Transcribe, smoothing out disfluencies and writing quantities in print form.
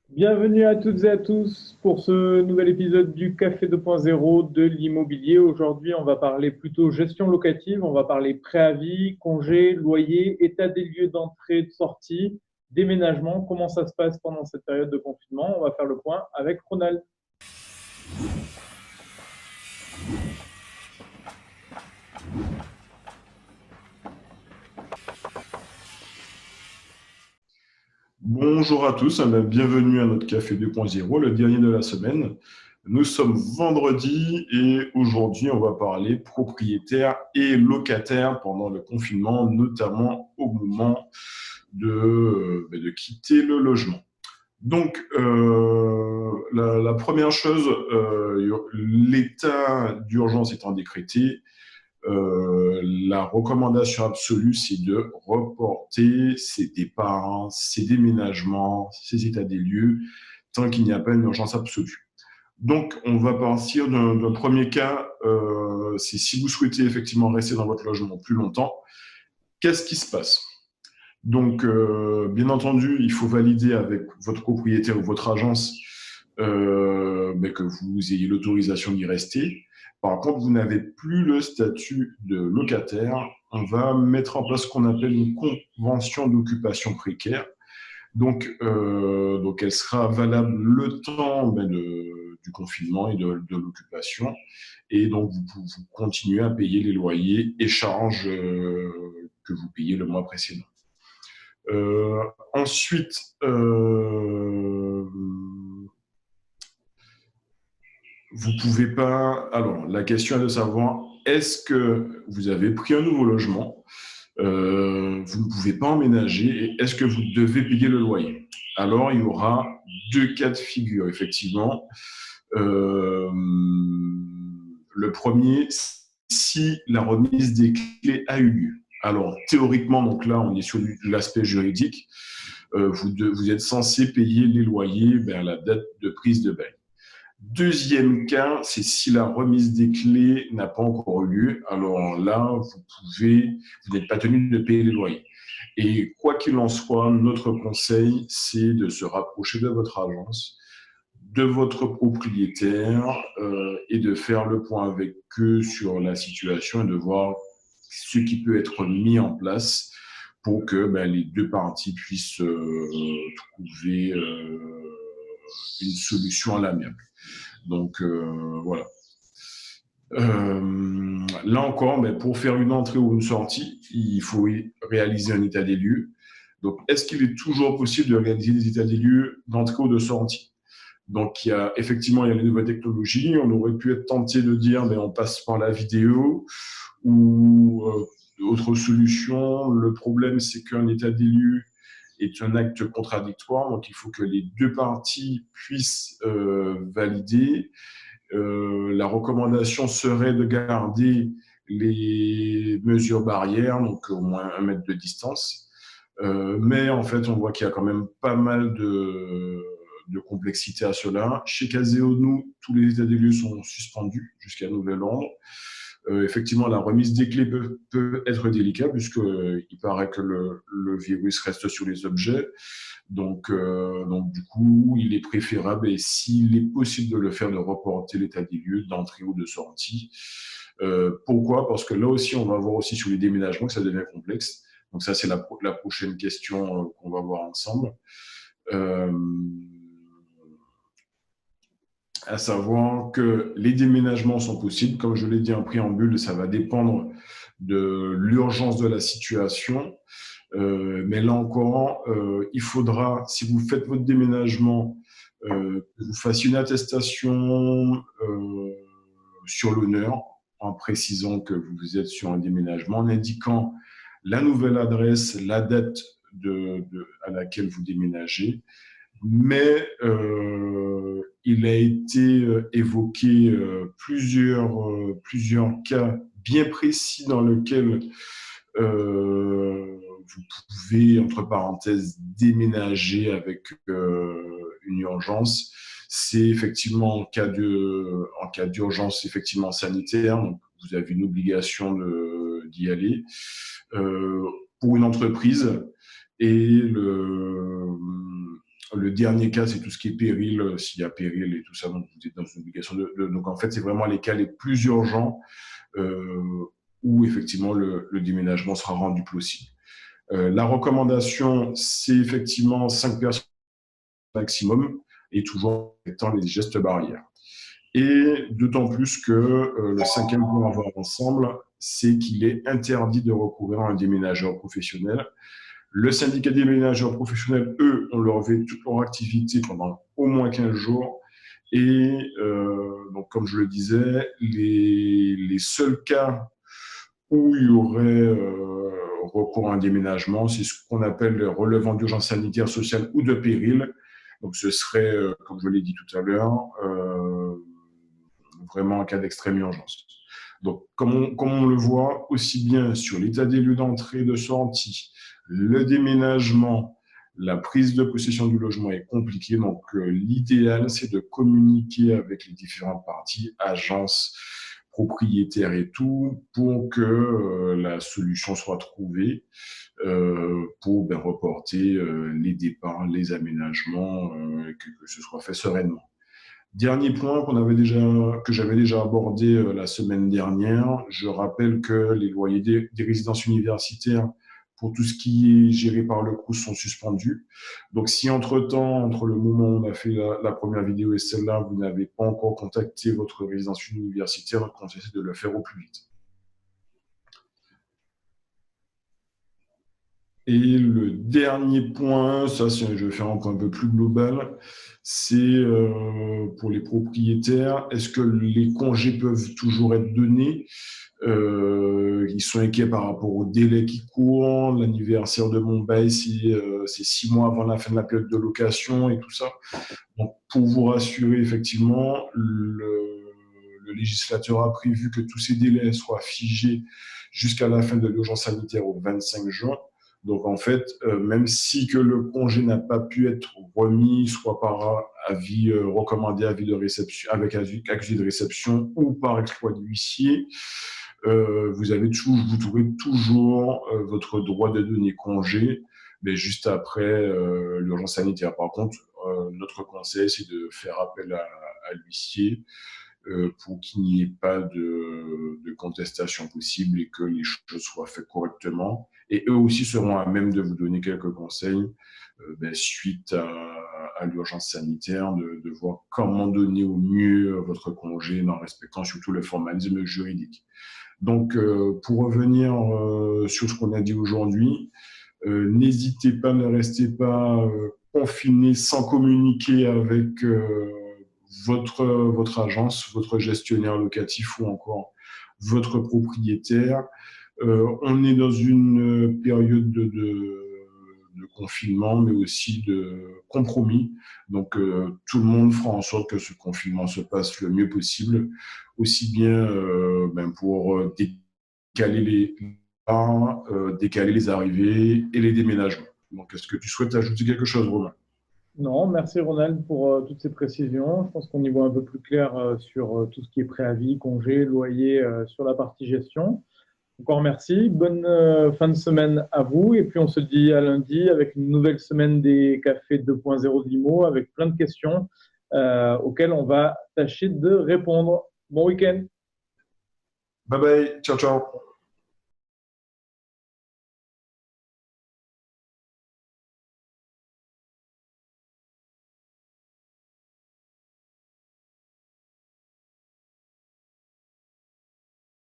Bienvenue à toutes et à tous pour ce nouvel épisode du Café 2.0 de l'immobilier. Aujourd'hui, on va parler plutôt gestion locative, on va parler préavis, congés, loyer, état des lieux d'entrée, de sortie, déménagement, comment ça se passe pendant cette période de confinement. On va faire le point avec Ronald. Bonjour à tous, bienvenue à notre Café 2.0, le dernier de la semaine. Nous sommes vendredi et aujourd'hui on va parler propriétaires et locataires pendant le confinement, notamment au moment de quitter le logement. Donc, la première chose, l'état d'urgence étant décrété, la recommandation absolue, c'est de reporter ses départs, ses déménagements, ses états des lieux, tant qu'il n'y a pas une urgence absolue. Donc, on va partir d'un premier cas, c'est si vous souhaitez effectivement rester dans votre logement plus longtemps, qu'est-ce qui se passe? Donc, bien entendu, il faut valider avec votre propriétaire ou votre agence que vous ayez l'autorisation d'y rester. Par contre, vous n'avez plus le statut de locataire. On va mettre en place ce qu'on appelle une convention d'occupation précaire. Donc, elle sera valable le temps du confinement et de l'occupation. Et donc, vous continuez à payer les loyers et charges que vous payez le mois précédent. Ensuite, vous pouvez pas. Alors, la question est de savoir est-ce que vous avez pris un nouveau logement, vous ne pouvez pas emménager et est-ce que vous devez payer le loyer? Alors, il y aura deux cas de figure, effectivement. Euh, le premier, si la remise des clés a eu lieu. Alors, théoriquement, donc là, on est sur l'aspect juridique. Vous êtes censé payer les loyers à la date de prise de bail. Deuxième cas, c'est si la remise des clés n'a pas encore eu lieu. Alors là, vous n'êtes pas tenu de payer les loyers. Et quoi qu'il en soit, notre conseil, c'est de se rapprocher de votre agence, de votre propriétaire et de faire le point avec eux sur la situation et de voir ce qui peut être mis en place pour que les deux parties puissent trouver une solution à l'amiable. Donc voilà. Là encore, pour faire une entrée ou une sortie, il faut réaliser un état des lieux. Donc, est-ce qu'il est toujours possible de réaliser des états des lieux d'entrée ou de sortie? Donc, effectivement, il y a les nouvelles technologies. On aurait pu être tenté de dire, on passe par la vidéo ou autre solution. Le problème, c'est qu'un état des lieux est un acte contradictoire. Donc, il faut que les deux parties puissent valider. La recommandation serait de garder les mesures barrières, donc au moins 1 mètre de distance. Mais en fait, on voit qu'il y a quand même pas mal de complexité à cela. Chez Caseo, nous, tous les états des lieux sont suspendus jusqu'à nouvel ordre. Effectivement, la remise des clés peut être délicate puisqu'il paraît que le virus reste sur les objets. Donc, du coup, il est préférable, et s'il est possible de le faire, de reporter l'état des lieux d'entrée ou de sortie. Pourquoi? Parce que là aussi, on va voir aussi sur les déménagements que ça devient complexe. Donc ça, c'est la prochaine question qu'on va voir ensemble. Euh, à savoir que les déménagements sont possibles. Comme je l'ai dit en préambule, ça va dépendre de l'urgence de la situation. Mais là encore, il faudra, si vous faites votre déménagement, que vous fassiez une attestation sur l'honneur en précisant que vous êtes sur un déménagement, en indiquant la nouvelle adresse, la date à laquelle vous déménagez. Mais il a été évoqué plusieurs cas bien précis dans lesquels vous pouvez, entre parenthèses, déménager avec une urgence. C'est effectivement en cas d'urgence effectivement sanitaire, donc vous avez une obligation d'y aller. Pour une entreprise, et Le dernier cas, c'est tout ce qui est péril, s'il y a péril et tout ça, donc vous êtes dans une obligation donc en fait, c'est vraiment les cas les plus urgents où effectivement le déménagement sera rendu possible. La recommandation, c'est effectivement 5 personnes maximum et toujours étant les gestes barrières. Et d'autant plus que le cinquième point à voir ensemble, c'est qu'il est interdit de recourir à un déménageur professionnel. Le syndicat des déménageurs professionnels, eux, ont levé toute leur activité pendant au moins 15 jours. Et donc, comme je le disais, les seuls cas où il y aurait recours à un déménagement, c'est ce qu'on appelle le relevant d'urgence sanitaire, sociale ou de péril. Donc, ce serait, comme je l'ai dit tout à l'heure, vraiment un cas d'extrême urgence. Donc, comme on le voit, aussi bien sur l'état des lieux d'entrée et de sortie, le déménagement, la prise de possession du logement est compliquée. Donc, l'idéal, c'est de communiquer avec les différentes parties, agences, propriétaires et tout, pour que la solution soit trouvée pour reporter les départs, les aménagements, que ce soit fait sereinement. Dernier point que j'avais déjà abordé la semaine dernière, je rappelle que les loyers des résidences universitaires pour tout ce qui est géré par le CROUS sont suspendus. Donc, si entre-temps, entre le moment où on a fait la première vidéo et celle-là, vous n'avez pas encore contacté votre résidence universitaire, conseillez de le faire au plus vite. Et le dernier point, ça, je vais faire un point un peu plus global, c'est pour les propriétaires, est-ce que les congés peuvent toujours être donnés? Ils sont inquiets par rapport au délai qui court. L'anniversaire de mon bail, c'est 6 mois avant la fin de la période de location et tout ça. Donc, pour vous rassurer, effectivement, le législateur a prévu que tous ces délais soient figés jusqu'à la fin de l'urgence sanitaire au 25 juin. Donc, en fait, même si que le congé n'a pas pu être remis, soit par avis recommandé, avis de réception, avec accusé de réception ou par exploit d'huissier, vous trouverez toujours votre droit de donner congé, mais juste après l'urgence sanitaire. Par contre, notre conseil, c'est de faire appel à l'huissier pour qu'il n'y ait pas de contestation possible et que les choses soient faites correctement. Et eux aussi seront à même de vous donner quelques conseils suite à l'urgence sanitaire, de voir comment donner au mieux votre congé en respectant surtout le formalisme juridique. Donc, pour revenir sur ce qu'on a dit aujourd'hui, n'hésitez pas, ne restez pas confinés sans communiquer avec votre agence, votre gestionnaire locatif ou encore votre propriétaire. On est dans une période de confinement, mais aussi de compromis. Donc, tout le monde fera en sorte que ce confinement se passe le mieux possible, aussi bien pour décaler les arrivées et les déménagements. Donc, est-ce que tu souhaites ajouter quelque chose, Romain? Non, merci Ronald pour toutes ces précisions. Je pense qu'on y voit un peu plus clair sur tout ce qui est préavis, congé, loyer, sur la partie gestion. Encore merci. Bonne fin de semaine à vous. Et puis, on se dit à lundi avec une nouvelle semaine des Cafés 2.0 de l'IMO avec plein de questions auxquelles on va tâcher de répondre. Bon week-end. Bye bye. Ciao, ciao.